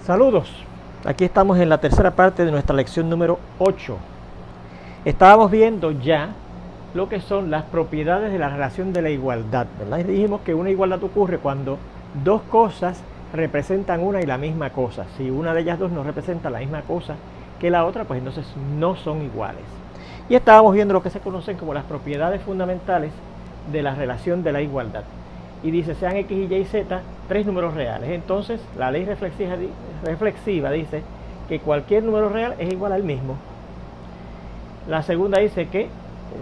Saludos, aquí estamos en la tercera parte de nuestra lección número 8. Estábamos viendo ya lo que son las propiedades de la relación de la igualdad, ¿verdad? Y dijimos que una igualdad ocurre cuando dos cosas representan una y la misma cosa. Si una de ellas dos no representa la misma cosa que la otra, pues entonces no son iguales. Y estábamos viendo lo que se conocen como las propiedades fundamentales de la relación de la igualdad. Y dice, sean X, Y y Z, tres números reales. Entonces, la ley reflexiva dice que cualquier número real es igual al mismo. La segunda dice que,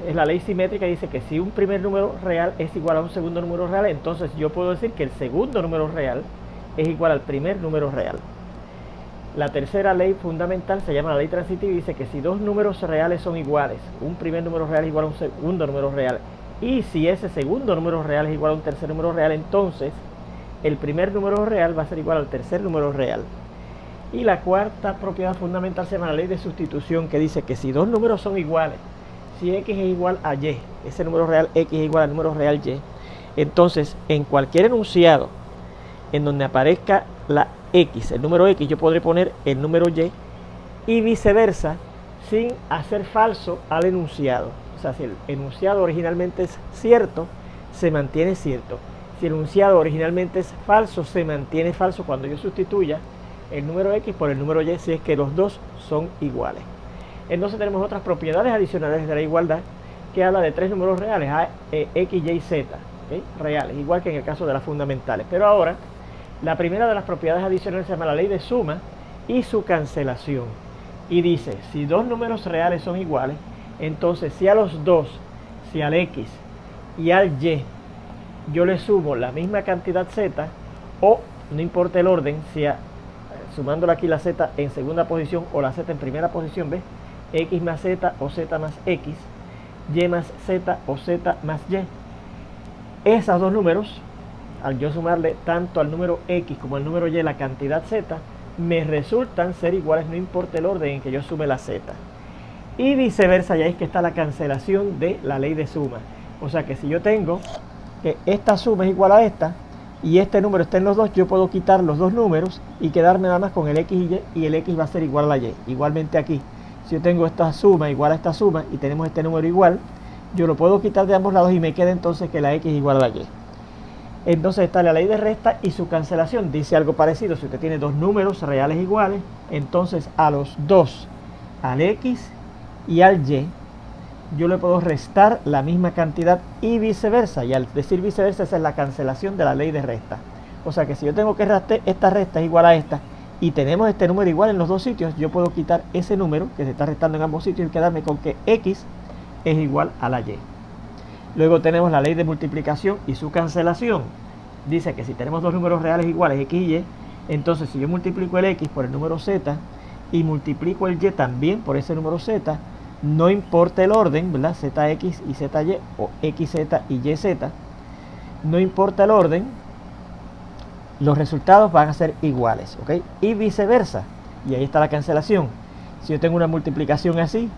es la ley simétrica, dice que si un primer número real es igual a un segundo número real, entonces yo puedo decir que el segundo número real es igual al primer número real. La tercera ley fundamental se llama la ley transitiva y dice que si dos números reales son iguales, un primer número real es igual a un segundo número real, y si ese segundo número real es igual a un tercer número real, entonces el primer número real va a ser igual al tercer número real. Y la cuarta propiedad fundamental se llama la ley de sustitución, que dice que si dos números son iguales, si X es igual a Y, ese número real X es igual al número real Y, entonces en cualquier enunciado en donde aparezca la X, el número X, yo podré poner el número y viceversa, sin hacer falso al enunciado. O sea, si el enunciado originalmente es cierto, se mantiene cierto. Si el enunciado originalmente es falso, se mantiene falso cuando yo sustituya el número X por el número Y, si es que los dos son iguales. Entonces tenemos otras propiedades adicionales de la igualdad que habla de tres números reales, X, Y, Z, ¿okay? Reales, igual que en el caso de las fundamentales. Pero ahora, la primera de las propiedades adicionales se llama la ley de suma y su cancelación. Y dice, si dos números reales son iguales, entonces si a los dos, si al X y al Y, yo le sumo la misma cantidad Z, o no importa el orden, si sumándole aquí la Z en segunda posición o la Z en primera posición, ¿ves? X más Z o Z más X, Y más Z o Z más Y. Esos dos números, al yo sumarle tanto al número X como al número Y la cantidad Z, me resultan ser iguales, no importa el orden en que yo sume la Z. Y viceversa, ya es que está la cancelación de la ley de suma. O sea que si yo tengo que esta suma es igual a esta y este número está en los dos, yo puedo quitar los dos números y quedarme nada más con el X y el X va a ser igual a la Y. Igualmente aquí, si yo tengo esta suma igual a esta suma y tenemos este número igual, yo lo puedo quitar de ambos lados y me queda entonces que la X es igual a la Y. Entonces está la ley de resta y su cancelación. Dice algo parecido, si usted tiene dos números reales iguales, entonces a los dos, al X y al Y, yo le puedo restar la misma cantidad y viceversa. Y al decir viceversa, esa es la cancelación de la ley de resta. O sea que si yo tengo que restar, esta resta es igual a esta, y tenemos este número igual en los dos sitios, yo puedo quitar ese número que se está restando en ambos sitios y quedarme con que X es igual a la Y. Luego tenemos la ley de multiplicación y su cancelación. Dice que si tenemos dos números reales iguales, X y Y, entonces si yo multiplico el X por el número Z y multiplico el Y también por ese número Z, no importa el orden, ¿verdad? ZX y ZY, o XZ y YZ, no importa el orden, los resultados van a ser iguales, ¿ok? Y viceversa, y ahí está la cancelación. Si yo tengo una multiplicación así,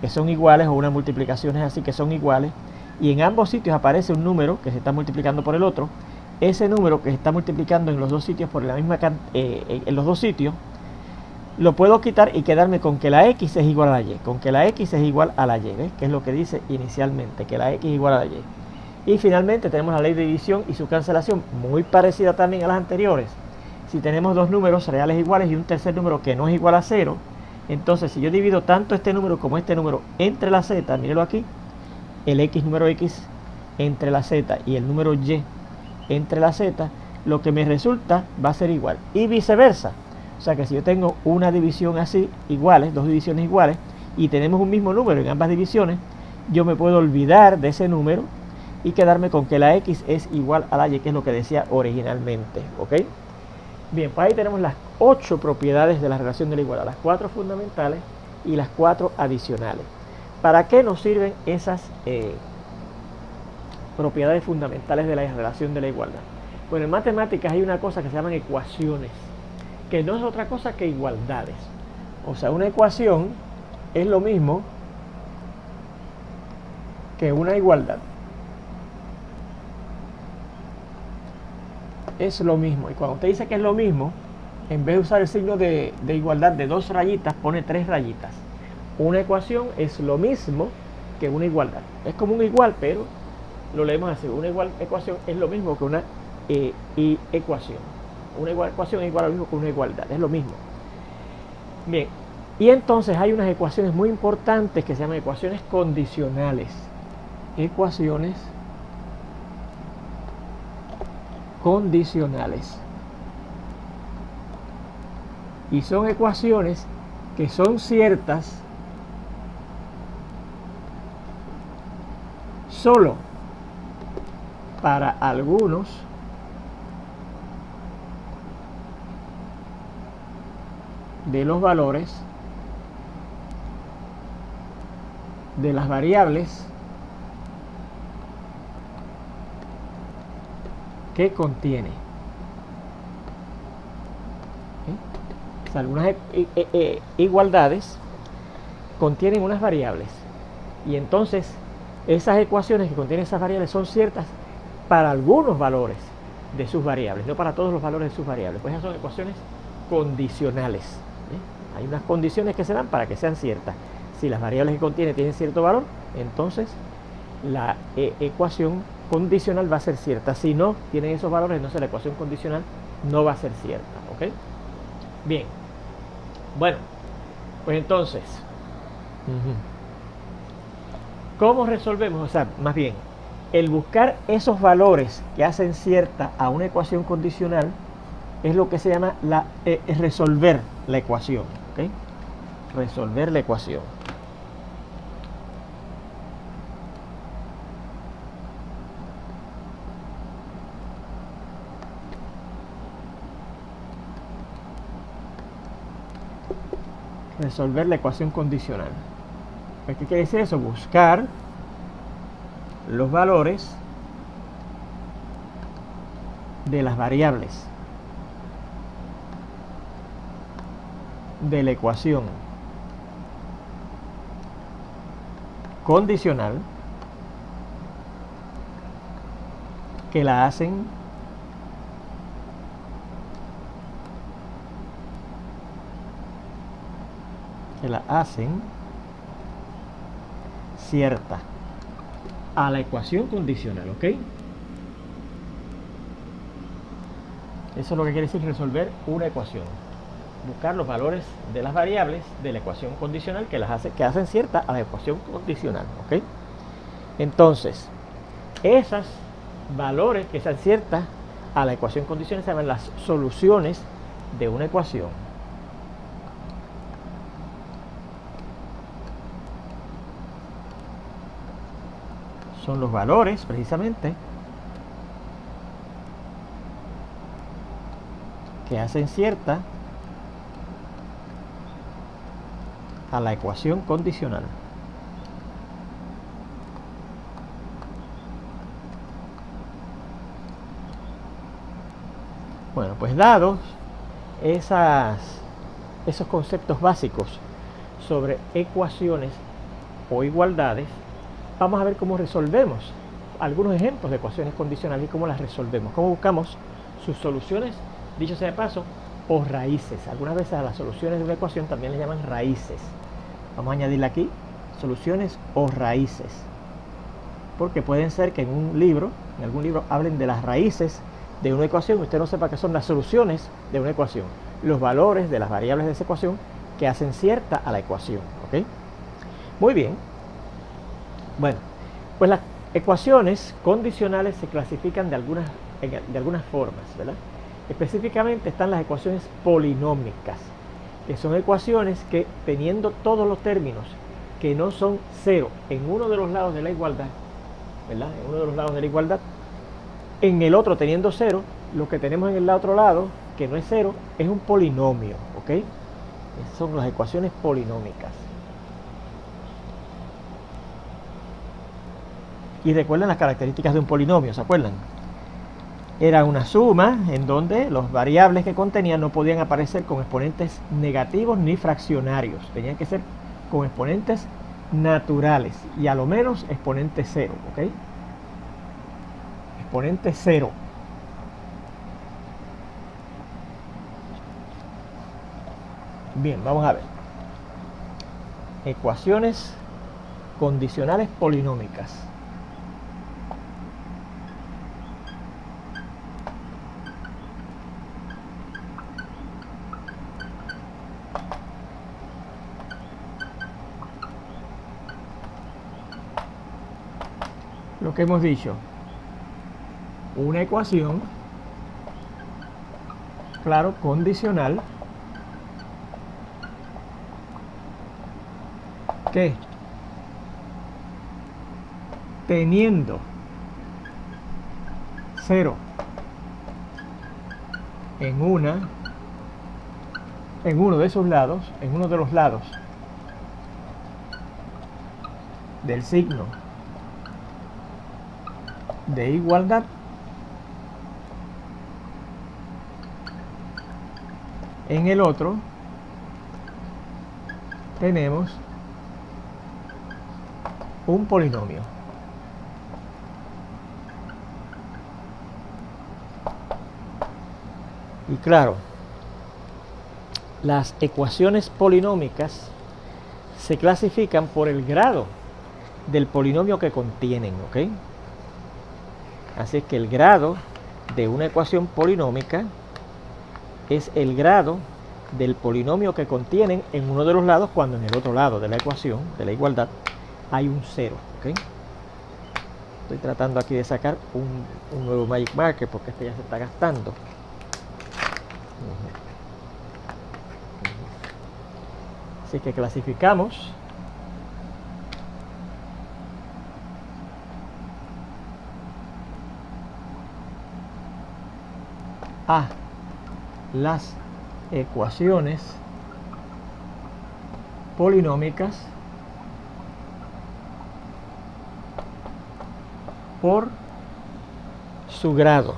que son iguales, o una multiplicación así, que son iguales, y en ambos sitios aparece un número que se está multiplicando por el otro, ese número que se está multiplicando en los dos sitios por la misma en los dos sitios, lo puedo quitar y quedarme con que la X es igual a la Y, con que la X es igual a la Y, ¿ves? Que es lo que dice inicialmente, que la X es igual a la Y. Y finalmente tenemos la ley de división y su cancelación, muy parecida también a las anteriores. Si tenemos dos números reales iguales y un tercer número que no es igual a 0, entonces si yo divido tanto este número como este número entre la Z, mírelo aquí, el X número X entre la Z y el número Y entre la Z, lo que me resulta va a ser igual. Y viceversa. O sea que si yo tengo una división así, iguales, dos divisiones iguales, y tenemos un mismo número en ambas divisiones, yo me puedo olvidar de ese número y quedarme con que la X es igual a la Y, que es lo que decía originalmente, ¿ok? Bien, pues ahí tenemos las 8 propiedades de la relación de la igualdad, las 4 fundamentales y las 4 adicionales. ¿Para qué nos sirven esas propiedades fundamentales de la relación de la igualdad? Bueno, en matemáticas hay una cosa que se llaman ecuaciones, que no es otra cosa que igualdades. O sea, una ecuación es lo mismo que una igualdad. Es lo mismo. Y cuando usted dice que es lo mismo, en vez de usar el signo de igualdad de 2 rayitas, pone 3 rayitas. Una ecuación es lo mismo que una igualdad. Es como un igual, pero lo leemos así. Una ecuación es lo mismo que una ecuación. Una ecuación es igual a lo mismo que una igualdad. Es lo mismo. Bien. Y entonces hay unas ecuaciones muy importantes que se llaman ecuaciones condicionales. Ecuaciones condicionales. Y son ecuaciones que son ciertas solo para algunos de los valores de las variables que contiene. O sea, algunas igualdades contienen unas variables y entonces esas ecuaciones que contienen esas variables son ciertas para algunos valores de sus variables, no para todos los valores de sus variables. Pues esas son ecuaciones condicionales. Hay unas condiciones que se dan para que sean ciertas. Si las variables que contiene tienen cierto valor, entonces la ecuación condicional va a ser cierta. Si no tienen esos valores, entonces la ecuación condicional no va a ser cierta. ¿Ok? Bien. Bueno, pues entonces, ¿cómo resolvemos? O sea, más bien, el buscar esos valores que hacen cierta a una ecuación condicional es lo que se llama resolver la ecuación. ¿Ok? Resolver la ecuación. Resolver la ecuación condicional. ¿Qué quiere decir eso? Buscar los valores de las variables de la ecuación condicional que la hacen cierta a la ecuación condicional. ¿Ok? Eso es lo que quiere decir resolver una ecuación. Buscar los valores de las variables de la ecuación condicional que hacen cierta a la ecuación condicional. ¿Ok? Entonces, esos valores que sean ciertas a la ecuación condicional se llaman las soluciones de una ecuación. Son los valores, precisamente, que hacen cierta a la ecuación condicional. Bueno, pues dados esos conceptos básicos sobre ecuaciones o igualdades, vamos a ver cómo resolvemos algunos ejemplos de ecuaciones condicionales y cómo las resolvemos, cómo buscamos sus soluciones, dicho sea de paso, o raíces. Algunas veces a las soluciones de una ecuación también le llaman raíces. Vamos a añadirle aquí soluciones o raíces, porque pueden ser que en algún libro hablen de las raíces de una ecuación y usted no sepa qué son las soluciones de una ecuación, los valores de las variables de esa ecuación que hacen cierta a la ecuación. ¿Ok? Muy bien. Bueno, pues las ecuaciones condicionales se clasifican de algunas formas, ¿verdad? Específicamente están las ecuaciones polinómicas, que son ecuaciones que, teniendo todos los términos que no son cero en uno de los lados de la igualdad, ¿verdad? En uno de los lados de la igualdad, en el otro teniendo cero, lo que tenemos en el otro lado, que no es cero, es un polinomio. ¿Ok? Esas son las ecuaciones polinómicas. Y recuerden las características de un polinomio, ¿se acuerdan? Era una suma en donde los variables que contenían no podían aparecer con exponentes negativos ni fraccionarios. Tenían que ser con exponentes naturales y a lo menos exponente cero. ¿Ok? Exponente cero. Bien, vamos a ver. Ecuaciones condicionales polinómicas. Lo que hemos dicho, una ecuación, claro, condicional, que teniendo 0 en uno de esos lados, en uno de los lados del signo de igualdad, en el otro tenemos un polinomio. Y claro, las ecuaciones polinómicas se clasifican por el grado del polinomio que contienen, ¿ok? Así es que el grado de una ecuación polinómica es el grado del polinomio que contienen en uno de los lados, cuando en el otro lado de la ecuación, de la igualdad, hay un 0, ¿ok? Estoy tratando aquí de sacar un nuevo Magic Marker porque este ya se está gastando. Así que clasificamos a las ecuaciones polinómicas por su grado.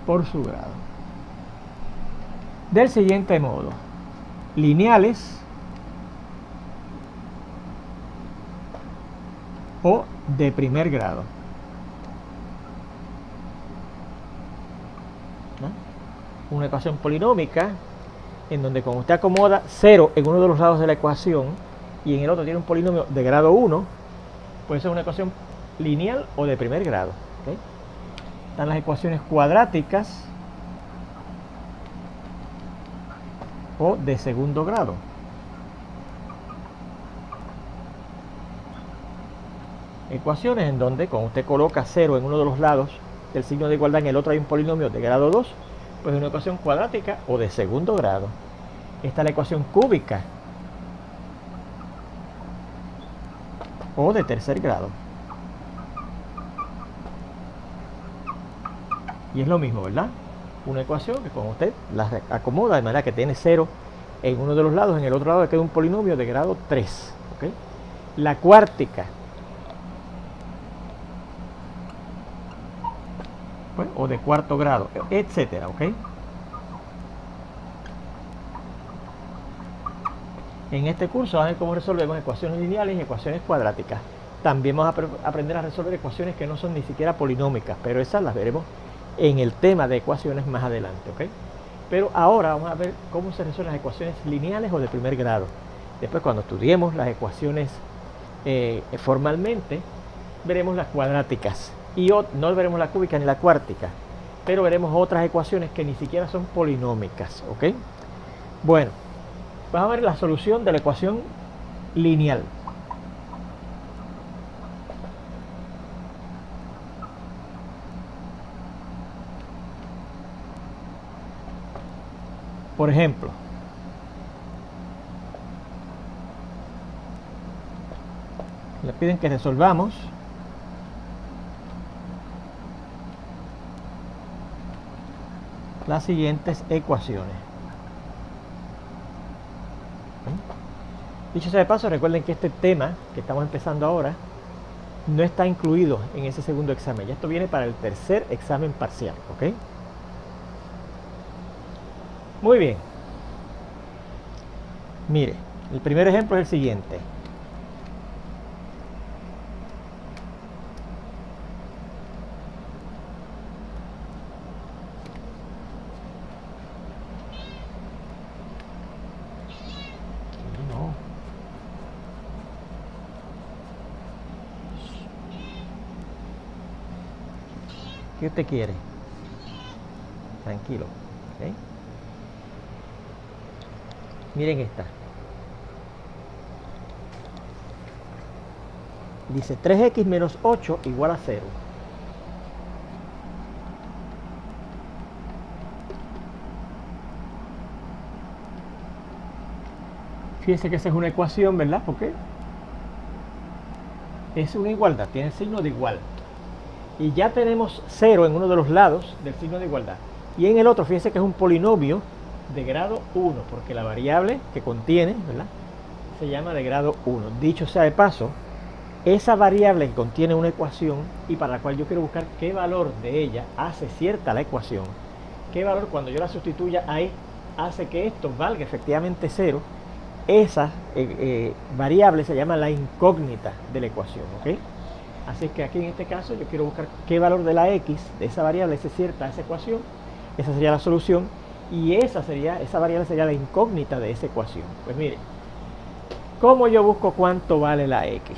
Por su grado. Del siguiente modo: lineales o de primer grado. ¿No? Una ecuación polinómica en donde, como usted acomoda 0 en uno de los lados de la ecuación y en el otro tiene un polinomio de grado 1, puede ser una ecuación lineal o de primer grado. ¿Okay? Están las ecuaciones cuadráticas o de segundo grado. Ecuaciones en donde, cuando usted coloca 0 en uno de los lados del signo de igualdad, en el otro hay un polinomio de grado 2, pues es una ecuación cuadrática o de segundo grado. Está la ecuación cúbica o de tercer grado. Y es lo mismo, ¿verdad? Una ecuación que, cuando usted la acomoda de manera que tiene 0 en uno de los lados, en el otro lado le queda un polinomio de grado 3. ¿Okay? La cuártica, pues, o de cuarto grado, etcétera. ¿Ok? En este curso van a ver cómo resolvemos ecuaciones lineales y ecuaciones cuadráticas. También vamos a aprender a resolver ecuaciones que no son ni siquiera polinómicas, pero esas las veremos en el tema de ecuaciones más adelante, ¿ok? Pero ahora vamos a ver cómo se resuelven las ecuaciones lineales o de primer grado. Después, cuando estudiemos las ecuaciones formalmente, veremos las cuadráticas y no veremos la cúbica ni la cuártica, pero veremos otras ecuaciones que ni siquiera son polinómicas, ¿ok? Bueno, vamos a ver la solución de la ecuación lineal. Por ejemplo, le piden que resolvamos las siguientes ecuaciones. Dicho sea de paso, recuerden que este tema que estamos empezando ahora no está incluido en ese segundo examen. Ya esto viene para el tercer examen parcial, ¿ok? Muy bien. Mire, el primer ejemplo es el siguiente. ¿Qué usted quiere? Tranquilo. ¿Okay? Miren esta. Dice 3x menos 8 igual a 0. Fíjense que esa es una ecuación, ¿verdad? Porque es una igualdad, tiene el signo de igual. Y ya tenemos 0 en uno de los lados del signo de igualdad. Y en el otro, fíjense que es un polinomio de grado 1, porque la variable que contiene, ¿verdad?, se llama de grado 1. Dicho sea de paso, esa variable que contiene una ecuación y para la cual yo quiero buscar qué valor de ella hace cierta la ecuación, qué valor cuando yo la sustituya ahí hace que esto valga efectivamente 0, esa variable se llama la incógnita de la ecuación, ¿ok? Así que aquí en este caso yo quiero buscar qué valor de la x, de esa variable, es cierta a esa ecuación. Esa sería la solución y esa variable sería la incógnita de esa ecuación. Pues mire, ¿cómo yo busco cuánto vale la x?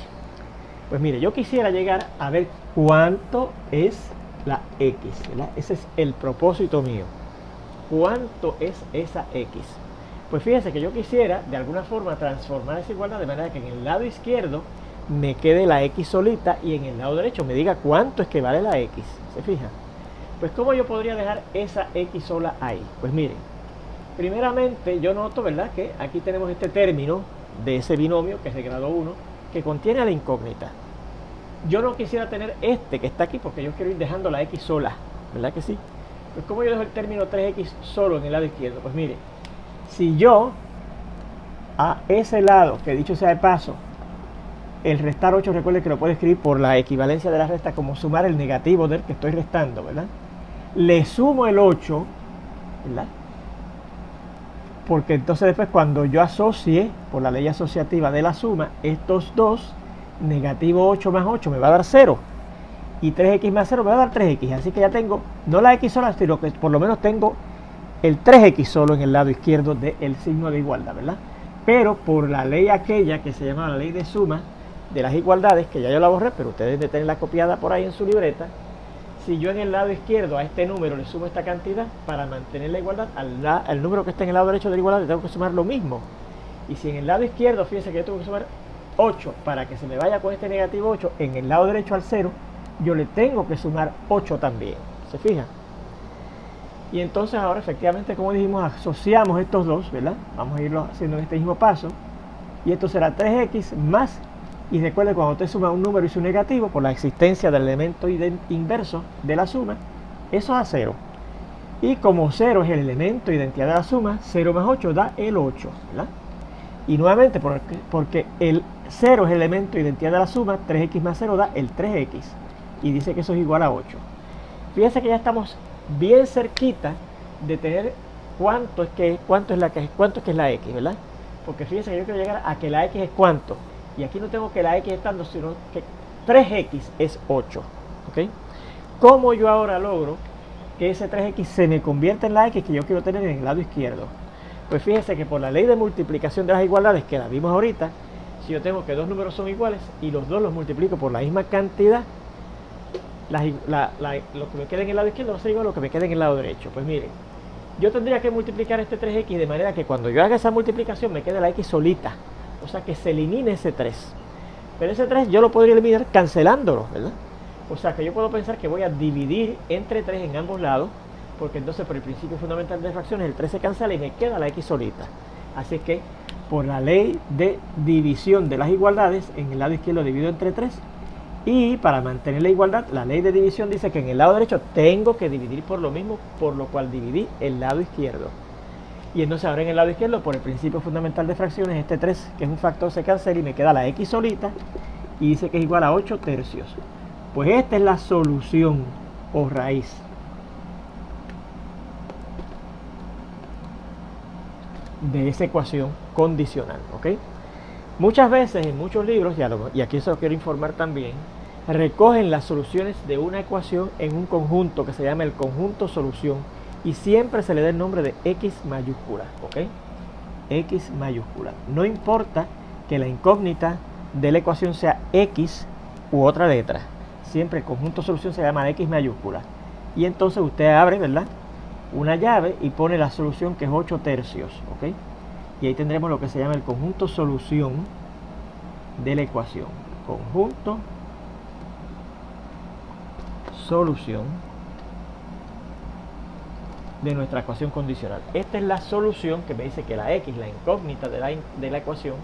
Pues mire, yo quisiera llegar a ver cuánto es la x, ¿verdad? Ese es el propósito mío. ¿Cuánto es esa x? Pues fíjense que yo quisiera de alguna forma transformar esa igualdad de manera que en el lado izquierdo me quede la x solita y en el lado derecho me diga cuánto es que vale la x. ¿Se fijan? Pues ¿cómo yo podría dejar esa x sola ahí? Pues miren, primeramente yo noto, ¿verdad?, que aquí tenemos este término de ese binomio que es de grado 1 que contiene la incógnita. Yo no quisiera tener este que está aquí porque yo quiero ir dejando la x sola, ¿verdad que sí? Pues ¿cómo yo dejo el término 3x solo en el lado izquierdo? Pues mire, si yo a ese lado, que dicho sea de paso, el restar 8, recuerde que lo puedo escribir por la equivalencia de la resta como sumar el negativo del que estoy restando, ¿verdad? Le sumo el 8, ¿verdad? Porque entonces después cuando yo asocie, por la ley asociativa de la suma, estos dos, negativo 8 más 8 me va a dar 0. Y 3x más 0 me va a dar 3x. Así que ya tengo, no la x sola, sino que por lo menos tengo el 3x solo en el lado izquierdo del signo de igualdad, ¿verdad? Pero por la ley aquella que se llama la ley de suma de las igualdades, que ya yo la borré, pero ustedes deben tenerla copiada por ahí en su libreta. Si yo en el lado izquierdo a este número le sumo esta cantidad, para mantener la igualdad, al número que está en el lado derecho de la igualdad le tengo que sumar lo mismo. Y si en el lado izquierdo, fíjense que yo tengo que sumar 8 para que se me vaya con este negativo 8, en el lado derecho al 0, yo le tengo que sumar 8 también. ¿Se fijan? Y entonces ahora efectivamente, como dijimos, asociamos estos dos, ¿verdad? Vamos a irlo haciendo en este mismo paso. Y esto será 3x más, y recuerde cuando usted suma un número y su negativo, por la existencia del elemento inverso de la suma, eso da 0. Y como 0 es el elemento de identidad de la suma, 0 más 8 da el 8, ¿verdad? Y nuevamente, porque el 0 es el elemento de identidad de la suma, 3x más 0 da el 3x. Y dice que eso es igual a 8. Fíjense que ya estamos bien cerquita de tener cuánto es que es la x, ¿verdad? Porque fíjense que yo quiero llegar a que la x es cuánto. Y aquí no tengo que la x estando, sino que 3x es 8. ¿Ok? ¿Cómo yo ahora logro que ese 3x se me convierta en la x que yo quiero tener en el lado izquierdo? Pues fíjense que por la ley de multiplicación de las igualdades, que la vimos ahorita, si yo tengo que dos números son iguales y los dos los multiplico por la misma cantidad, lo que me quede en el lado izquierdo va a ser igual a lo que me quede en el lado derecho. Pues miren, yo tendría que multiplicar este 3x de manera que cuando yo haga esa multiplicación me quede la x solita. O sea que se elimine ese 3. Pero ese 3 yo lo podría eliminar cancelándolo, ¿verdad? O sea que yo puedo pensar que voy a dividir entre 3 en ambos lados, porque entonces por el principio fundamental de fracciones el 3 se cancela y me queda la x solita. Así que por la ley de división de las igualdades, en el lado izquierdo divido entre 3. Y para mantener la igualdad, la ley de división dice que en el lado derecho tengo que dividir por lo mismo, por lo cual dividí el lado izquierdo. Y entonces ahora en el lado izquierdo, por el principio fundamental de fracciones, este 3, que es un factor, se cancela y me queda la x solita. y dice que es igual a 8 tercios. Pues esta es la solución o raíz de esa ecuación condicional, ¿ok? Muchas veces en muchos libros, y aquí se lo quiero informar también, recogen las soluciones de una ecuación en un conjunto que se llama el conjunto solución y siempre se le da el nombre de X mayúscula, ¿ok? X mayúscula. No importa que la incógnita de la ecuación sea X u otra letra, siempre el conjunto solución se llama X mayúscula. Y entonces usted abre, ¿verdad?, una llave y pone la solución, que es 8 tercios, ¿ok? Y ahí tendremos lo que se llama el conjunto solución de la ecuación. Conjunto solución de nuestra ecuación condicional. Esta es la solución que me dice que la X, la incógnita de la ecuación,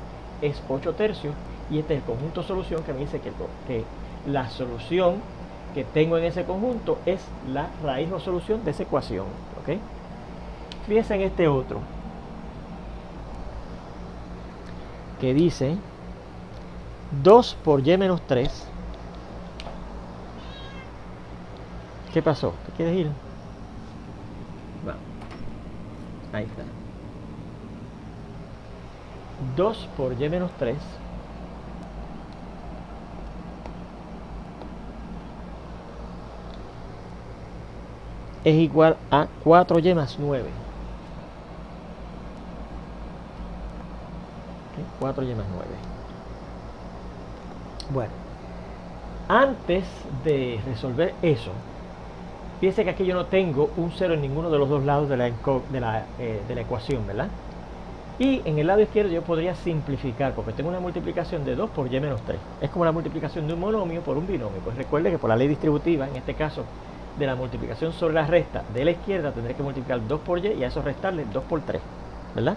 es 8 tercios. Y este es el conjunto solución que me dice que la solución que tengo en ese conjunto es la raíz o solución de esa ecuación, ¿ok? Fíjense en este otro, que dice 2 por y menos 3. ¿Qué pasó? ¿Te quieres ir? Va. Ahí está. 2 por y menos 3 es igual a 4y más 9. 4y más 9. Bueno, antes de resolver eso, fíjense que aquí yo no tengo un 0 en ninguno de los dos lados de la ecuación, ¿verdad? Y en el lado izquierdo yo podría simplificar, porque tengo una multiplicación de 2 por y menos 3. Es como la multiplicación de un monomio por un binomio. Pues recuerde que por la ley distributiva, en este caso de la multiplicación sobre la resta de la izquierda, tendré que multiplicar 2 por y a eso restarle 2 por 3, ¿verdad?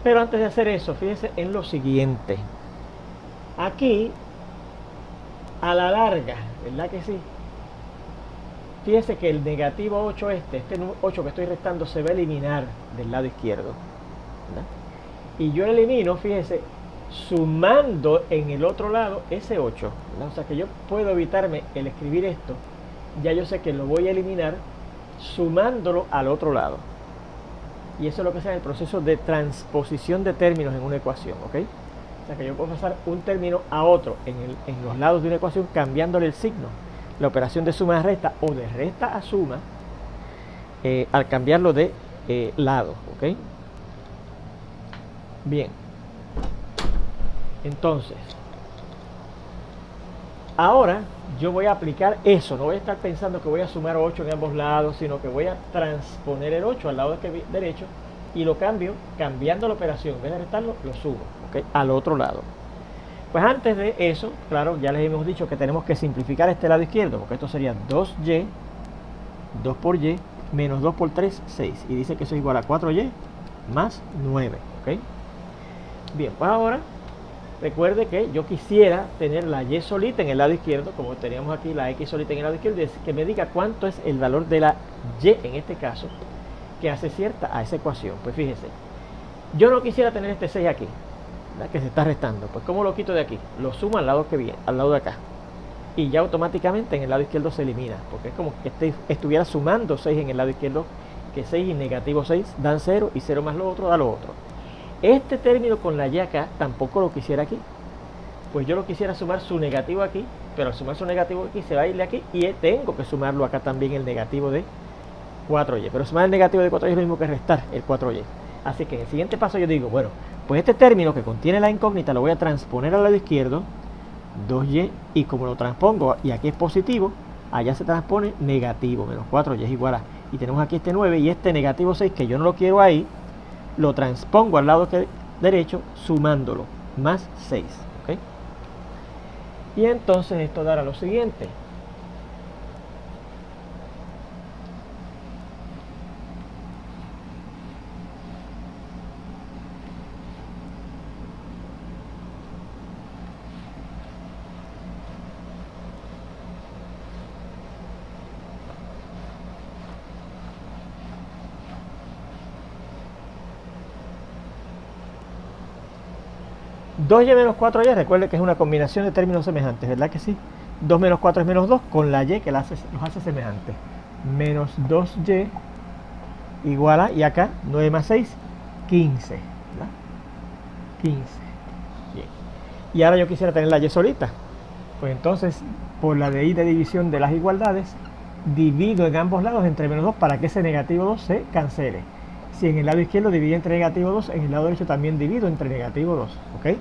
Pero antes de hacer eso, fíjense en lo siguiente. Aquí, a la larga, ¿verdad que sí? Fíjense que el negativo 8 este 8 que estoy restando se va a eliminar del lado izquierdo, ¿verdad? Y yo lo elimino, fíjense, sumando en el otro lado ese 8, ¿verdad? O sea que yo puedo evitarme el escribir esto. Ya yo sé que lo voy a eliminar sumándolo al otro lado. Y eso es lo que se llama el proceso de transposición de términos en una ecuación, ¿ok? O sea que yo puedo pasar un término a otro en los lados de una ecuación cambiándole el signo. La operación de suma a resta o de resta a suma al cambiarlo de lado, ¿ok? Bien. Entonces, ahora yo voy a aplicar eso. No voy a estar pensando que voy a sumar 8 en ambos lados, sino que voy a transponer el 8 al lado derecho y lo cambio, cambiando la operación. En vez de restarlo, lo subo, ¿okay?, al otro lado. Pues antes de eso, claro, ya les hemos dicho que tenemos que simplificar este lado izquierdo, porque esto sería 2y, 2 por y, menos 2 por 3, 6. Y dice que eso es igual a 4y más 9, ¿ok? Bien, pues ahora recuerde que yo quisiera tener la y solita en el lado izquierdo, como teníamos aquí la x solita en el lado izquierdo, y que me diga cuánto es el valor de la y en este caso, que hace cierta a esa ecuación. Pues fíjese, yo no quisiera tener este 6 aquí, ¿verdad?, que se está restando. Pues ¿cómo lo quito de aquí? Lo sumo al lado que viene, al lado de acá, y ya automáticamente en el lado izquierdo se elimina, porque es como que estuviera sumando 6 en el lado izquierdo, que 6 y negativo 6 dan 0, y 0 más lo otro da lo otro. Este término con la y acá tampoco lo quisiera aquí, pues yo lo quisiera sumar su negativo aquí, pero al sumar su negativo aquí se va a ir de aquí y tengo que sumarlo acá también el negativo de 4y, pero sumar el negativo de 4y es lo mismo que restar el 4y. Así que en el siguiente paso yo digo, bueno, pues este término que contiene la incógnita lo voy a transponer al lado izquierdo, 2y, y como lo transpongo y aquí es positivo, allá se transpone negativo, menos 4y es igual a, y tenemos aquí este 9 y este negativo 6 que yo no lo quiero ahí, lo transpongo al lado derecho sumándolo, más 6, ¿ok? Y entonces esto dará lo siguiente. 2y menos 4y, recuerde que es una combinación de términos semejantes, ¿verdad que sí? 2 menos 4 es menos 2, con la y que los hace semejantes. Menos 2y igual a, y acá, 9 más 6, 15, ¿verdad? 15. Bien. Y ahora yo quisiera tener la y solita. Pues entonces, por la ley de división de las igualdades, divido en ambos lados entre menos 2 para que ese negativo 2 se cancele. Si en el lado izquierdo dividí entre negativo 2, en el lado derecho también divido entre negativo 2, ¿ok?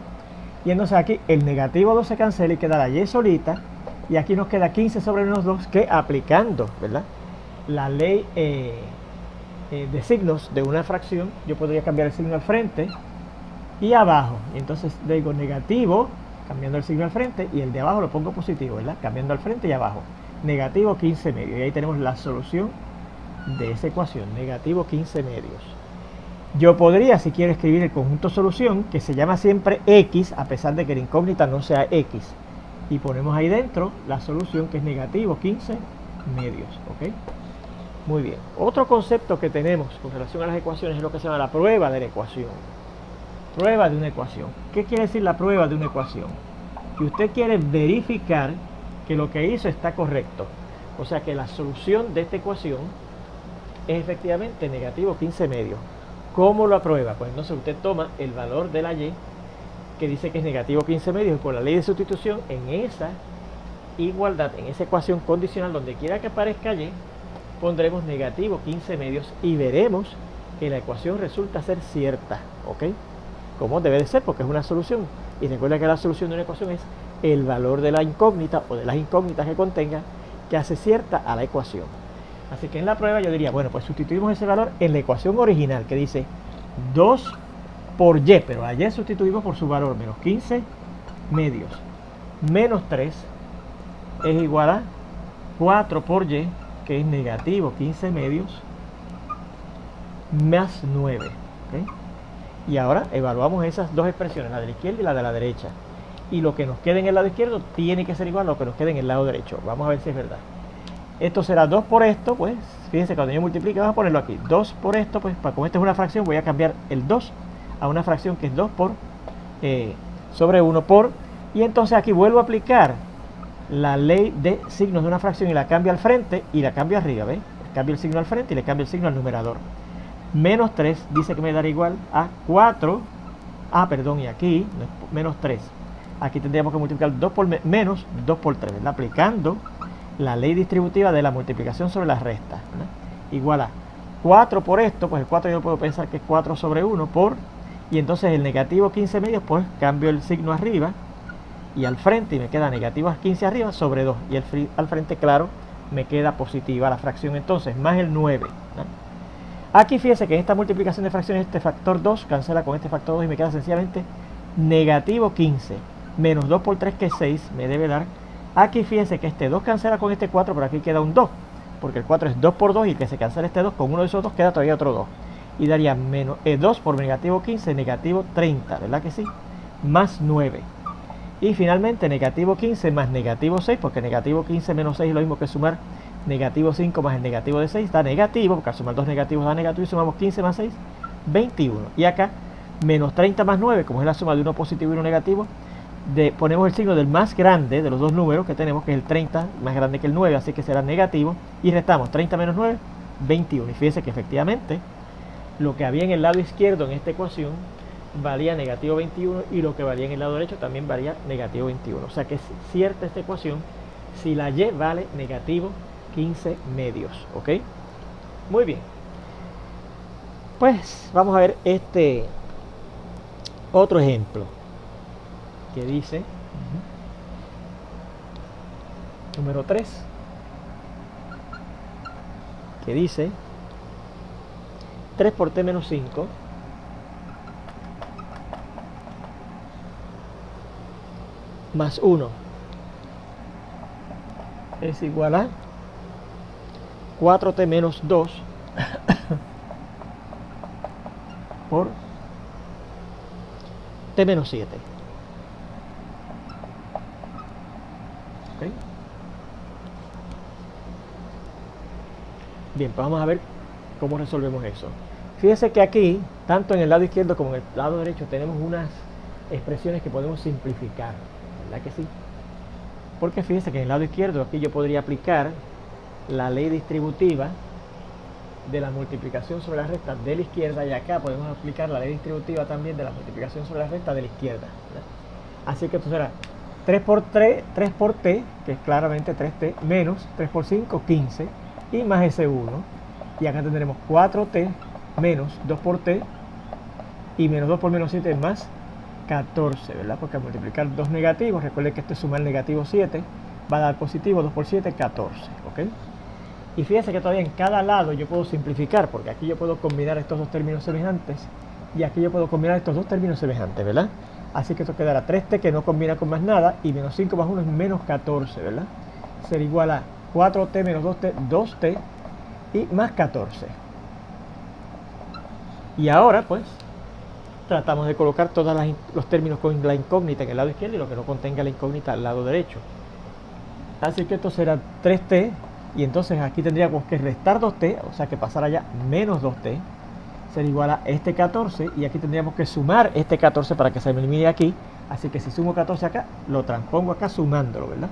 Y entonces aquí el negativo 2 se cancela y queda la y solita, y aquí nos queda 15 sobre menos 2, que aplicando, ¿verdad?, la ley de signos de una fracción, yo podría cambiar el signo al frente y abajo. Y entonces digo negativo, cambiando el signo al frente, y el de abajo lo pongo positivo, ¿verdad?, cambiando al frente y abajo. Negativo 15 medios. Y ahí tenemos la solución de esa ecuación, negativo 15 medios. Yo podría, si quiero, escribir el conjunto solución, que se llama siempre X, a pesar de que la incógnita no sea X. Y ponemos ahí dentro la solución, que es negativo 15 medios, ¿ok? Muy bien. Otro concepto que tenemos con relación a las ecuaciones es lo que se llama la prueba de la ecuación. Prueba de una ecuación. ¿Qué quiere decir la prueba de una ecuación? Que usted quiere verificar que lo que hizo está correcto. O sea que la solución de esta ecuación es efectivamente negativo 15 medios. ¿Cómo lo aprueba? Pues entonces usted toma el valor de la y, que dice que es negativo 15 medios, y por la ley de sustitución, en esa igualdad, en esa ecuación condicional, donde quiera que aparezca y, pondremos negativo 15 medios y veremos que la ecuación resulta ser cierta, ¿ok? Como debe de ser, porque es una solución. Y recuerda que la solución de una ecuación es el valor de la incógnita o de las incógnitas que contenga, que hace cierta a la ecuación. Así que en la prueba yo diría, bueno, pues sustituimos ese valor en la ecuación original, que dice 2 por y, pero a y sustituimos por su valor, menos 15 medios, menos 3 es igual a 4 por y, que es negativo 15 medios, más 9, ¿okay? Y ahora evaluamos esas dos expresiones, la de la izquierda y la de la derecha. Y lo que nos quede en el lado izquierdo tiene que ser igual a lo que nos quede en el lado derecho. Vamos a ver si es verdad. Esto será 2 por esto, pues, fíjense, cuando yo multiplique, vamos a ponerlo aquí. 2 por esto, pues, como esto es una fracción, voy a cambiar el 2 a una fracción que es 2 por, sobre 1 por, y entonces aquí vuelvo a aplicar la ley de signos de una fracción y la cambio al frente y la cambio arriba, ¿ves? Cambio el signo al frente y le cambio el signo al numerador. Menos 3 dice que me dará igual a 4, y aquí, menos 3. Aquí tendríamos que multiplicar 2 por menos 2 por 3, ¿verdad?, aplicando la ley distributiva de la multiplicación sobre las restas, ¿verdad?, igual a 4 por esto, pues el 4 yo puedo pensar que es 4 sobre 1 por, y entonces el negativo 15 medios, pues cambio el signo arriba y al frente, y me queda negativo 15 arriba sobre 2, y al frente, claro, me queda positiva la fracción entonces, más el 9, ¿verdad? Aquí fíjense que en esta multiplicación de fracciones este factor 2 cancela con este factor 2 y me queda sencillamente negativo 15 menos 2 por 3, que es 6, me debe dar. Aquí fíjense que este 2 cancela con este 4, pero aquí queda un 2, porque el 4 es 2 por 2 y que se cancela este 2, con uno de esos dos queda todavía otro 2. Y daría menos 2 por negativo 15, negativo 30, ¿verdad que sí? Más 9. Y finalmente negativo 15 más negativo 6, porque negativo 15 menos 6 es lo mismo que sumar negativo 5 más el negativo de 6, da negativo, porque al sumar dos negativos da negativo, y sumamos 15 más 6, 21. Y acá, menos 30 más 9, como es la suma de uno positivo y uno negativo, ponemos el signo del más grande de los dos números que tenemos, que es el 30, más grande que el 9, así que será negativo, y restamos 30 menos 9, 21. Y fíjense que efectivamente lo que había en el lado izquierdo en esta ecuación valía negativo 21, y lo que valía en el lado derecho también valía negativo 21. O sea que es cierta esta ecuación si la y vale negativo 15 medios, ¿ok? Muy bien. Pues vamos a ver este otro ejemplo que dice, número 3, que dice 3 por t menos 5 más 1 es igual a 4t menos 2 por t menos 7. ¿Okay? Bien, pues vamos a ver cómo resolvemos eso. Fíjense que aquí, tanto en el lado izquierdo como en el lado derecho, tenemos unas expresiones que podemos simplificar, ¿verdad que sí? Porque fíjense que en el lado izquierdo aquí yo podría aplicar la ley distributiva de la multiplicación sobre la resta de la izquierda, y acá podemos aplicar la ley distributiva también de la multiplicación sobre la resta de la izquierda, ¿verdad? Así que esto será 3 por t, que es claramente 3t, menos 3 por 5, 15, y más ese 1. Y acá tendremos 4t menos 2 por t, y menos 2 por menos 7 más 14, ¿verdad? Porque al multiplicar dos negativos, recuerden que esto es sumar negativo 7, va a dar positivo, 2 por 7, 14, ¿ok? Y fíjense que todavía en cada lado yo puedo simplificar, porque aquí yo puedo combinar estos dos términos semejantes, y aquí yo puedo combinar estos dos términos semejantes, ¿verdad? Así que esto quedará 3t, que no combina con más nada, y menos 5 más 1 es menos 14, ¿verdad? Será igual a 4t menos 2t, 2t, y más 14. Y ahora, pues, tratamos de colocar todos los términos con la incógnita en el lado izquierdo y lo que no contenga la incógnita al lado derecho. Así que esto será 3t, y entonces aquí tendríamos que restar 2t, o sea que pasará ya menos 2t, será igual a este 14, y aquí tendríamos que sumar este 14 para que se elimine aquí. Así que si sumo 14 acá, lo transpongo acá sumándolo, ¿verdad?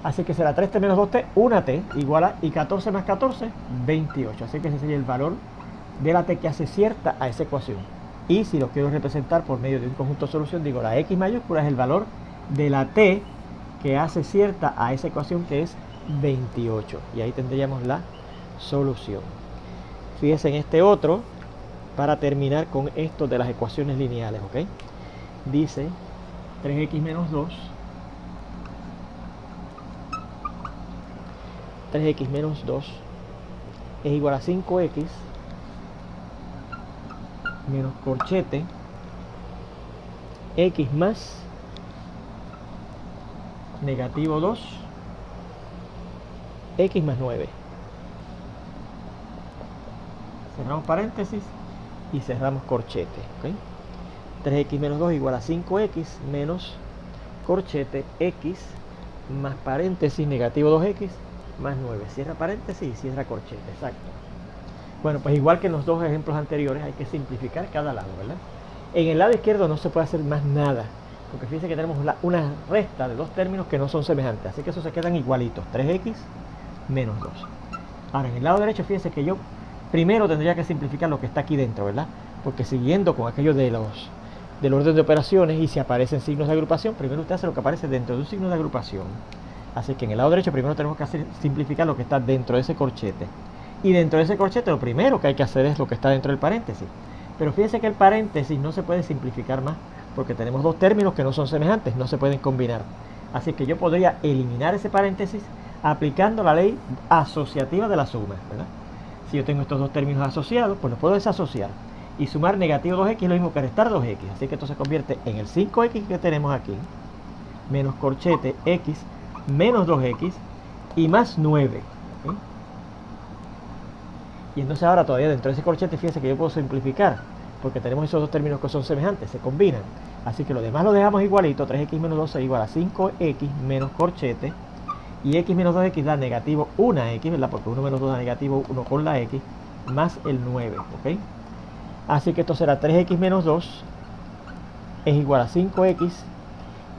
Así que será 3t menos 2t, 1t, igual a, y 14 más 14, 28. Así que ese sería el valor de la t que hace cierta a esa ecuación. Y si lo quiero representar por medio de un conjunto de solución, digo la x mayúscula es el valor de la t que hace cierta a esa ecuación, que es 28. Y ahí tendríamos la solución. Fíjense en este otro, para terminar con esto de las ecuaciones lineales, ¿ok? Dice 3x menos 2, 3x menos 2 es igual a 5x menos corchete x más negativo 2 x más 9. Cerramos paréntesis y cerramos corchete, ¿okay? 3x menos 2 igual a 5x menos corchete x más paréntesis negativo 2x más 9. Cierra paréntesis y cierra corchete, exacto. Bueno, pues igual que en los dos ejemplos anteriores, hay que simplificar cada lado, ¿verdad? En el lado izquierdo no se puede hacer más nada, porque fíjense que tenemos una resta de dos términos que no son semejantes, así que esos se quedan igualitos, 3x menos 2. Ahora, en el lado derecho, fíjense que yo primero tendría que simplificar lo que está aquí dentro, ¿verdad? Porque siguiendo con aquello del orden de operaciones, y si aparecen signos de agrupación, primero usted hace lo que aparece dentro de un signo de agrupación. Así que en el lado derecho primero tenemos que simplificar lo que está dentro de ese corchete. Y dentro de ese corchete lo primero que hay que hacer es lo que está dentro del paréntesis. Pero fíjense que el paréntesis no se puede simplificar más, porque tenemos dos términos que no son semejantes, no se pueden combinar. Así que yo podría eliminar ese paréntesis aplicando la ley asociativa de la suma, ¿verdad? Si yo tengo estos dos términos asociados, pues los puedo desasociar. Y sumar negativo 2x es lo mismo que restar 2x. Así que esto se convierte en el 5x que tenemos aquí, menos corchete x menos 2x y más 9. ¿Sí? Y entonces ahora todavía dentro de ese corchete, fíjense que yo puedo simplificar, porque tenemos esos dos términos que son semejantes, se combinan. Así que lo demás lo dejamos igualito, 3x menos 2 es igual a 5x menos corchete, y x menos 2x da negativo 1x, ¿verdad? Porque 1 menos 2 da negativo 1 con la x, más el 9, ¿ok? Así que esto será 3x menos 2 es igual a 5x,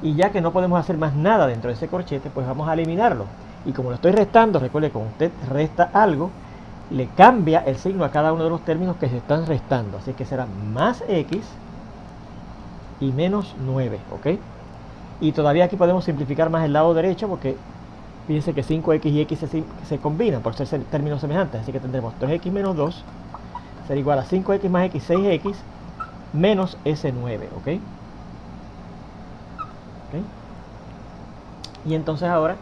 y ya que no podemos hacer más nada dentro de ese corchete, pues vamos a eliminarlo. Y como lo estoy restando, recuerde que cuando usted resta algo, le cambia el signo a cada uno de los términos que se están restando. Así que será más x y menos 9, ¿ok? Y todavía aquí podemos simplificar más el lado derecho, porque fíjense que 5x y x se combinan por ser términos semejantes. Así que tendremos 3x menos 2 será igual a 5x más x, 6x menos ese 9, ¿ok? Y entonces ahora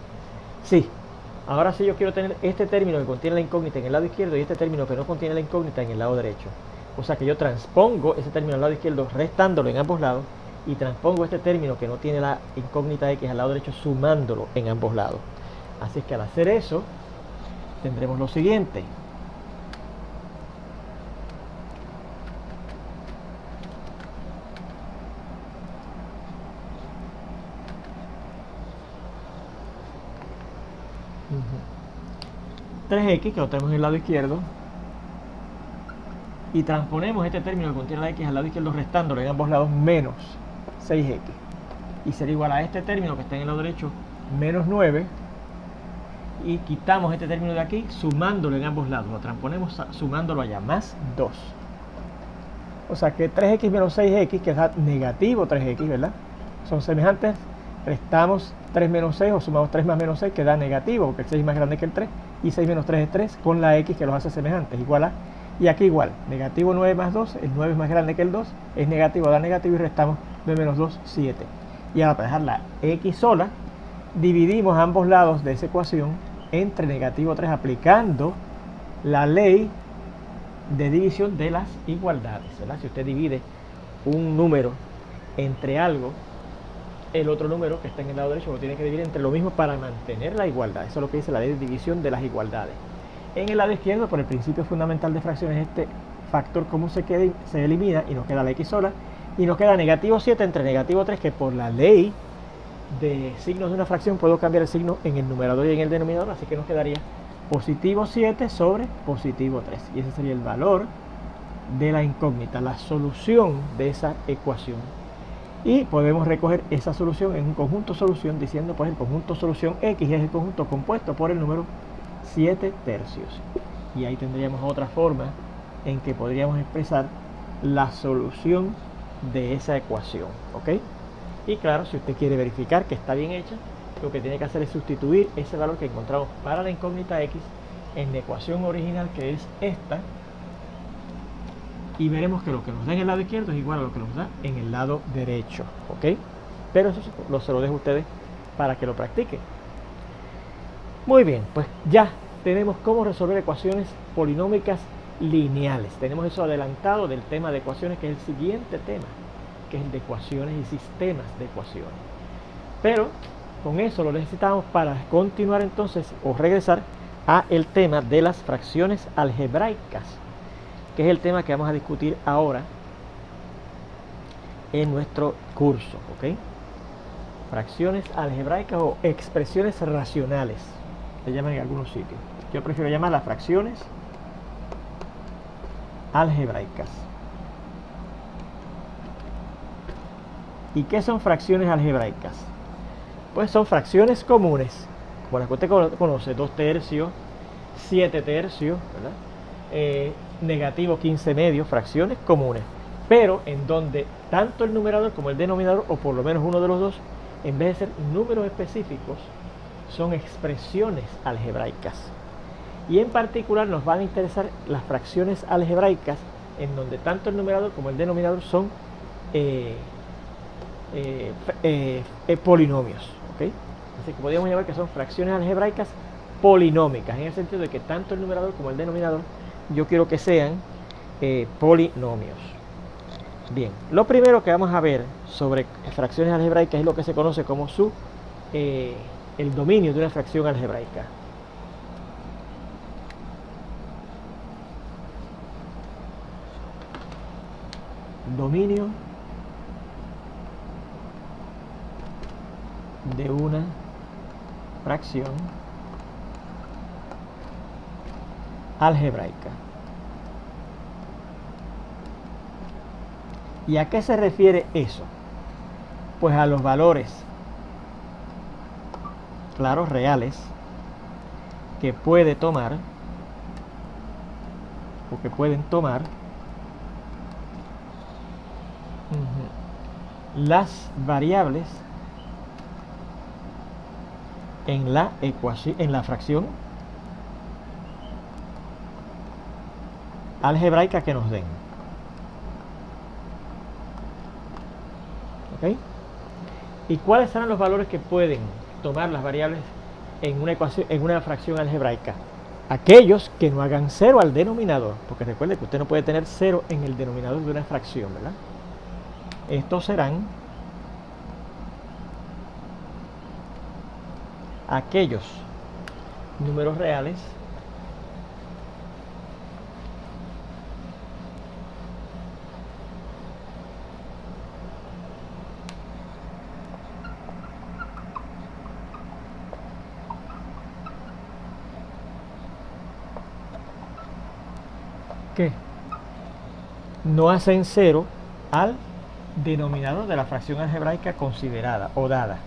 sí yo quiero tener este término que contiene la incógnita en el lado izquierdo y este término que no contiene la incógnita en el lado derecho. O sea que yo transpongo ese término al lado izquierdo restándolo en ambos lados, y transpongo este término que no tiene la incógnita x al lado derecho sumándolo en ambos lados. Así que al hacer eso tendremos lo siguiente. Uh-huh. 3x, que lo tenemos en el lado izquierdo, y transponemos este término que contiene la x al lado izquierdo restándolo en ambos lados, menos 6x. Y será igual a este término que está en el lado derecho, menos 9. Y quitamos este término de aquí, sumándolo en ambos lados. Lo transponemos sumándolo allá, más 2. O sea que 3x menos 6x, que da negativo 3x, ¿verdad? Son semejantes. Restamos 3 menos 6 o sumamos 3 más menos 6, que da negativo, porque el 6 es más grande que el 3. Y 6 menos 3 es 3, con la x que los hace semejantes, igual a. Y aquí igual, negativo 9 más 2, el 9 es más grande que el 2, es negativo, da negativo y restamos 9 menos 2, 7. Y ahora para dejar la x sola, dividimos ambos lados de esa ecuación entre negativo 3 aplicando la ley de división de las igualdades, ¿verdad? Si usted divide un número entre algo, el otro número que está en el lado derecho lo tiene que dividir entre lo mismo para mantener la igualdad. Eso es lo que dice la ley de división de las igualdades. En el lado izquierdo, por el principio fundamental de fracciones, este factor común se elimina y nos queda la x sola. Y nos queda negativo 7 entre negativo 3, que por la ley de signos de una fracción puedo cambiar el signo en el numerador y en el denominador, así que nos quedaría positivo 7 sobre positivo 3. Y ese sería el valor de la incógnita, la solución de esa ecuación. Y podemos recoger esa solución en un conjunto solución diciendo pues el conjunto solución X es el conjunto compuesto por el número 7 tercios. Y ahí tendríamos otra forma en que podríamos expresar la solución de esa ecuación, ¿ok? Y claro, si usted quiere verificar que está bien hecha, lo que tiene que hacer es sustituir ese valor que encontramos para la incógnita X en la ecuación original, que es esta, y veremos que lo que nos da en el lado izquierdo es igual a lo que nos da en el lado derecho, ¿ok? Pero eso se lo dejo a ustedes para que lo practiquen. Muy bien, pues ya tenemos cómo resolver ecuaciones polinómicas lineales. Tenemos eso adelantado del tema de ecuaciones, que es el siguiente tema, que es el de ecuaciones y sistemas de ecuaciones. Pero con eso lo necesitamos para continuar entonces o regresar a el tema de las fracciones algebraicas, que es el tema que vamos a discutir ahora en nuestro curso, ¿ok? Fracciones algebraicas o expresiones racionales, se llaman en algunos sitios. Yo prefiero llamar las fracciones algebraicas. ¿Y qué son fracciones algebraicas? Pues son fracciones comunes, como las que usted conoce, 2 tercios, 7 tercios, ¿verdad? Negativo 15 medios, fracciones comunes, pero en donde tanto el numerador como el denominador, o por lo menos uno de los dos, en vez de ser números específicos, son expresiones algebraicas. Y en particular nos van a interesar las fracciones algebraicas en donde tanto el numerador como el denominador son polinomios, ¿ok? Así que podríamos llamar que son fracciones algebraicas polinómicas, en el sentido de que tanto el numerador como el denominador yo quiero que sean polinomios. Bien, lo primero que vamos a ver sobre fracciones algebraicas es lo que se conoce como el dominio de una fracción algebraica. Dominio de una fracción algebraica. ¿Y a qué se refiere eso? Pues a los valores, claro, reales, que puede tomar o que pueden tomar las variables en la ecuación, en la fracción algebraica que nos den. ¿Ok? ¿Y cuáles serán los valores que pueden tomar las variables en una ecuación, en una fracción algebraica? Aquellos que no hagan 0 al denominador, porque recuerde que usted no puede tener 0 en el denominador de una fracción, ¿verdad? Estos serán aquellos números reales que no hacen 0 al denominador de la fracción algebraica considerada o dada.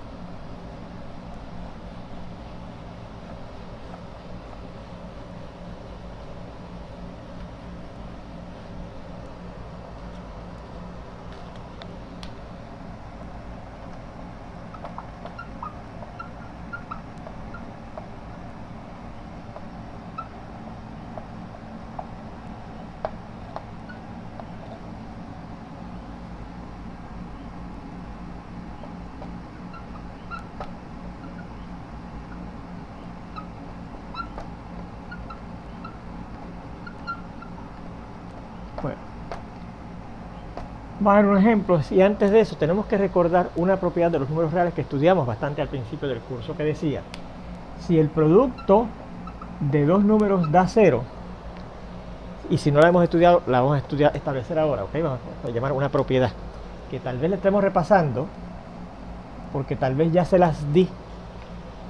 Bueno, vamos a ver un ejemplo, y antes de eso tenemos que recordar una propiedad de los números reales que estudiamos bastante al principio del curso, que decía: si el producto de dos números da 0, y si no la hemos estudiado, la vamos a establecer ahora, ¿ok? Vamos a llamar una propiedad que tal vez la estemos repasando, porque tal vez ya se las di,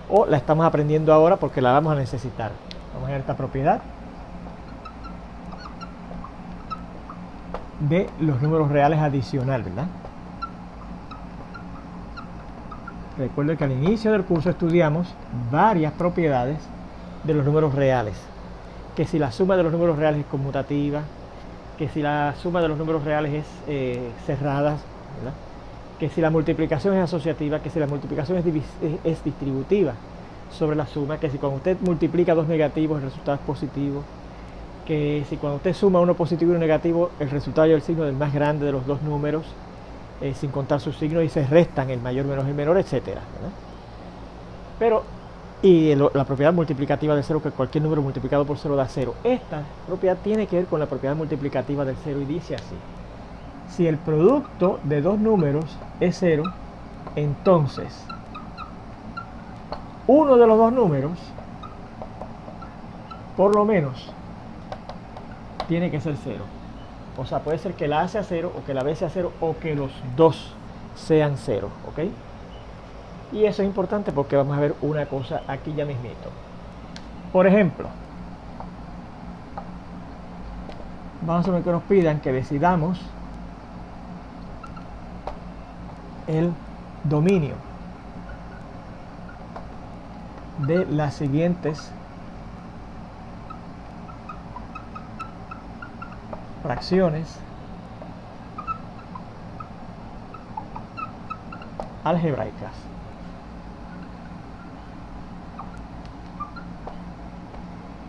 o la estamos aprendiendo ahora porque la vamos a necesitar. Vamos a ver esta propiedad de los números reales adicional, ¿verdad? Recuerden que al inicio del curso estudiamos varias propiedades de los números reales. Que si la suma de los números reales es conmutativa, que si la suma de los números reales es cerrada, ¿verdad? Que si la multiplicación es asociativa, que si la multiplicación es distributiva sobre la suma, que si cuando usted multiplica dos negativos el resultado es positivo, que si cuando usted suma uno positivo y uno negativo el resultado y el signo del más grande de los dos números, sin contar sus signos, y se restan el mayor menos el menor, etcétera, ¿verdad? Pero la propiedad multiplicativa de 0, que cualquier número multiplicado por 0 da 0. Esta propiedad tiene que ver con la propiedad multiplicativa del 0 y dice así: si el producto de dos números es 0, entonces uno de los dos números por lo menos tiene que ser 0. O sea, puede ser que la A sea 0 o que la B sea 0 o que los dos sean 0, ¿ok? Y eso es importante porque vamos a ver una cosa aquí ya mismito. Por ejemplo, vamos a ver que nos pidan que decidamos el dominio de las siguientes fracciones algebraicas.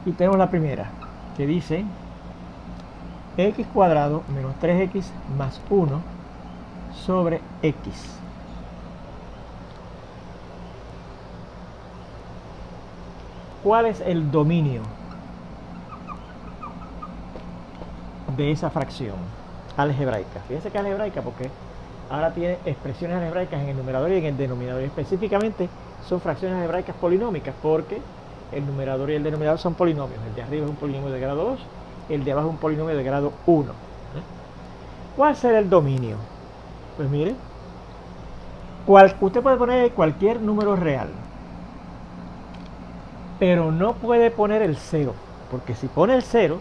Y tenemos la primera, que dice x cuadrado menos 3x más 1 sobre x. ¿Cuál es el dominio de esa fracción algebraica? Fíjense que es algebraica porque ahora tiene expresiones algebraicas en el numerador y en el denominador. Y específicamente son fracciones algebraicas polinómicas porque el numerador y el denominador son polinomios. El de arriba es un polinomio de grado 2, el de abajo es un polinomio de grado 1. ¿Cuál será el dominio? Pues mire, usted puede poner cualquier número real, pero no puede poner el 0, porque si pone el 0,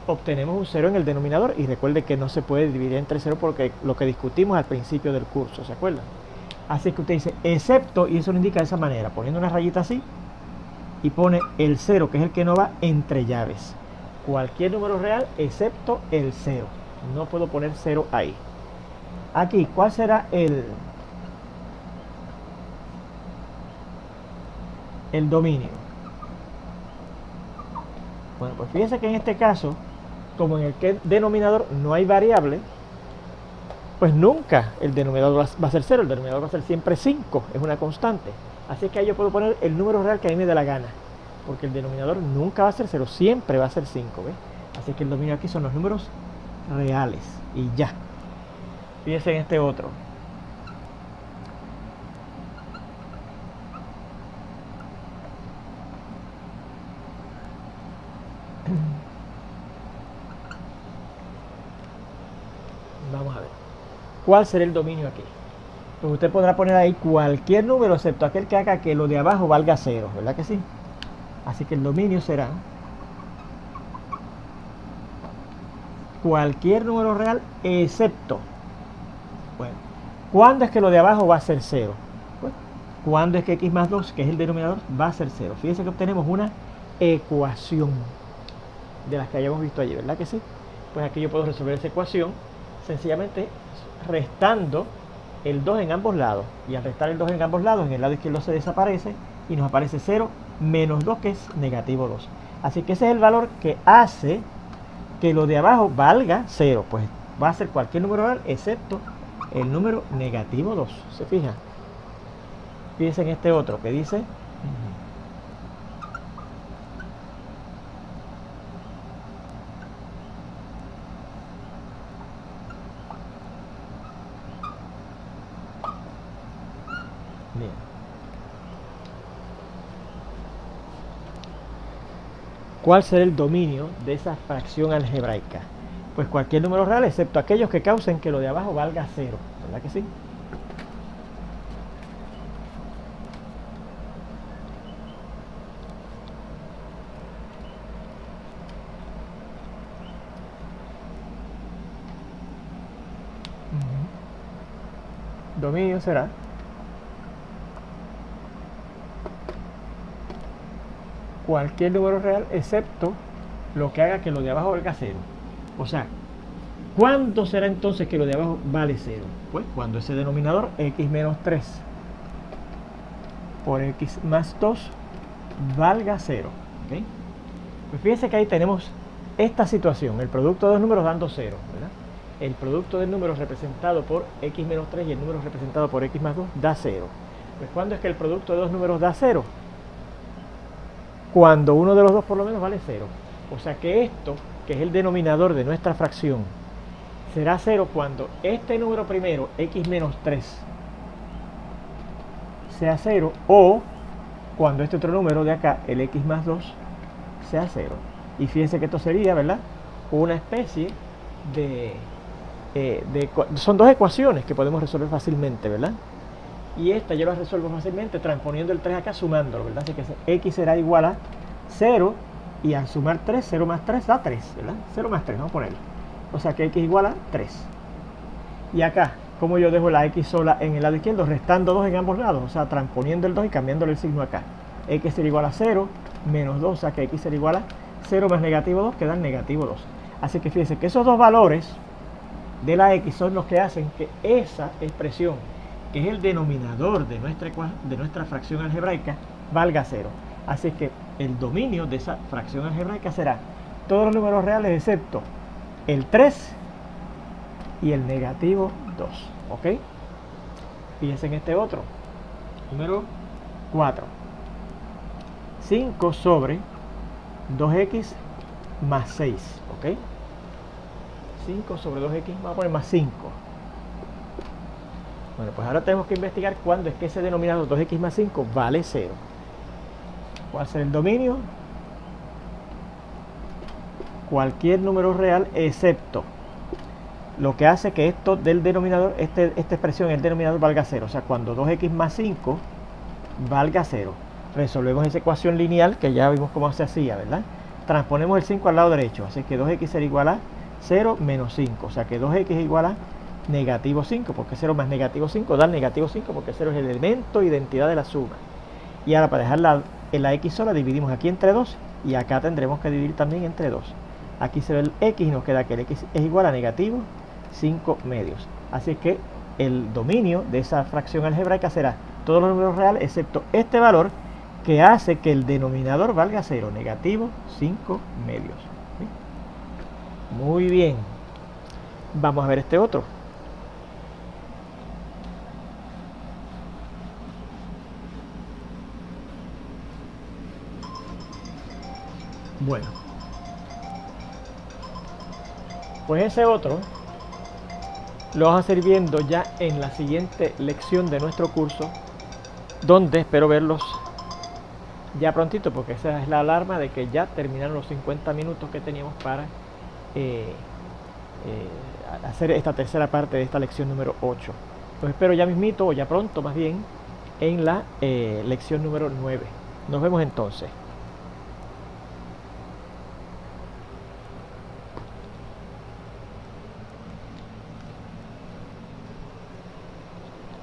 obtenemos un 0 en el denominador, y recuerde que no se puede dividir entre 0 porque lo que discutimos al principio del curso, ¿se acuerdan? Así que usted dice excepto, y eso lo indica de esa manera, poniendo una rayita así, y pone el 0, que es el que no va entre llaves. Cualquier número real excepto el 0. No puedo poner 0 ahí. Aquí, ¿cuál será el dominio? Bueno, pues fíjense que en este caso, como en el denominador no hay variable, pues nunca el denominador va a ser 0, el denominador va a ser siempre 5, es una constante. Así que ahí yo puedo poner el número real que a mí me dé la gana, porque el denominador nunca va a ser 0, siempre va a ser 5, ¿ves? Así que el dominio aquí son los números reales, y ya. Fíjense en este otro. Vamos a ver. ¿Cuál será el dominio aquí? Pues usted podrá poner ahí cualquier número excepto aquel que haga que lo de abajo valga 0, ¿verdad que sí? Así que el dominio será cualquier número real excepto Bueno, ¿cuándo es que lo de abajo va a ser 0? Pues, ¿cuándo es que x más 2, que es el denominador, va a ser 0? Fíjense que obtenemos una ecuación de las que hayamos visto allí, ¿verdad que sí? Pues aquí yo puedo resolver esa ecuación sencillamente restando el 2 en ambos lados. Y al restar el 2 en ambos lados, en el lado izquierdo se desaparece y nos aparece 0 menos 2, que es negativo 2. Así que ese es el valor que hace que lo de abajo valga 0. Pues va a ser cualquier número real excepto el número negativo 2. ¿Se fijan? Fíjense en este otro que dice... Bien. ¿Cuál será el dominio de esa fracción algebraica? Pues cualquier número real excepto aquellos que causen que lo de abajo valga 0. ¿Verdad que sí? Dominio será cualquier número real excepto lo que haga que lo de abajo valga 0. O sea, ¿cuándo será entonces que lo de abajo vale 0? Pues cuando ese denominador x menos 3 por x más 2 valga 0. ¿Okay? Pues fíjense que ahí tenemos esta situación, el producto de dos números dando 0, ¿verdad? El producto del número representado por x menos 3 y el número representado por x más 2 da 0. Pues ¿cuándo es que el producto de dos números da 0? Cuando uno de los dos por lo menos vale 0. O sea que esto, que es el denominador de nuestra fracción, será 0 cuando este número primero, x menos 3, sea 0, o cuando este otro número de acá, el x más 2, sea 0. Y fíjense que esto sería, ¿verdad?, una especie son dos ecuaciones que podemos resolver fácilmente, ¿verdad? Y esta yo la resuelvo fácilmente transponiendo el 3 acá, sumándolo, ¿verdad? Así que x será igual a 0, y al sumar 3, 0 más 3 da 3, ¿verdad? 0 más 3, vamos a ponerlo. O sea que x igual a 3. Y acá, como yo dejo la x sola en el lado izquierdo, restando 2 en ambos lados, o sea, transponiendo el 2 y cambiándole el signo acá. X será igual a 0, menos 2, o sea que x será igual a 0 más negativo 2, que dan negativo 2. Así que fíjense que esos dos valores de la x son los que hacen que esa expresión, que es el denominador de nuestra fracción algebraica, valga 0. Así que el dominio de esa fracción algebraica será todos los números reales excepto el 3 y el negativo 2. ¿Ok? Fíjense en este otro. Número 4. 5 sobre 2x más 6. ¿Ok? 5 sobre 2x, vamos a poner más 5. Bueno, pues ahora tenemos que investigar cuándo es que ese denominador 2x más 5 vale 0. ¿Cuál será el dominio? Cualquier número real excepto lo que hace que esto del denominador, esta expresión, el denominador valga 0. O sea, cuando 2x más 5 valga 0. Resolvemos esa ecuación lineal que ya vimos cómo se hacía, ¿verdad? Transponemos el 5 al lado derecho. Así que 2x será igual a 0 menos 5. O sea que 2x es igual a negativo 5, porque 0 más negativo 5 da negativo 5, porque 0 es el elemento identidad de la suma. Y ahora para dejar la x sola dividimos aquí entre 2 y acá tendremos que dividir también entre 2. Aquí se ve el x y nos queda que el x es igual a negativo 5 medios. Así que el dominio de esa fracción algebraica será todos los números reales excepto este valor que hace que el denominador valga 0, negativo 5 medios. ¿Sí? Muy bien. Vamos a ver este otro. Bueno, pues ese otro lo vamos a ir viendo ya en la siguiente lección de nuestro curso, donde espero verlos ya prontito, porque esa es la alarma de que ya terminaron los 50 minutos que teníamos para hacer esta tercera parte de esta lección número 8. Los espero ya mismito, o ya pronto más bien, en la lección número 9. Nos vemos entonces.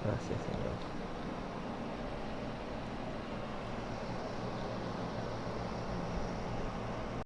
Gracias, Señor.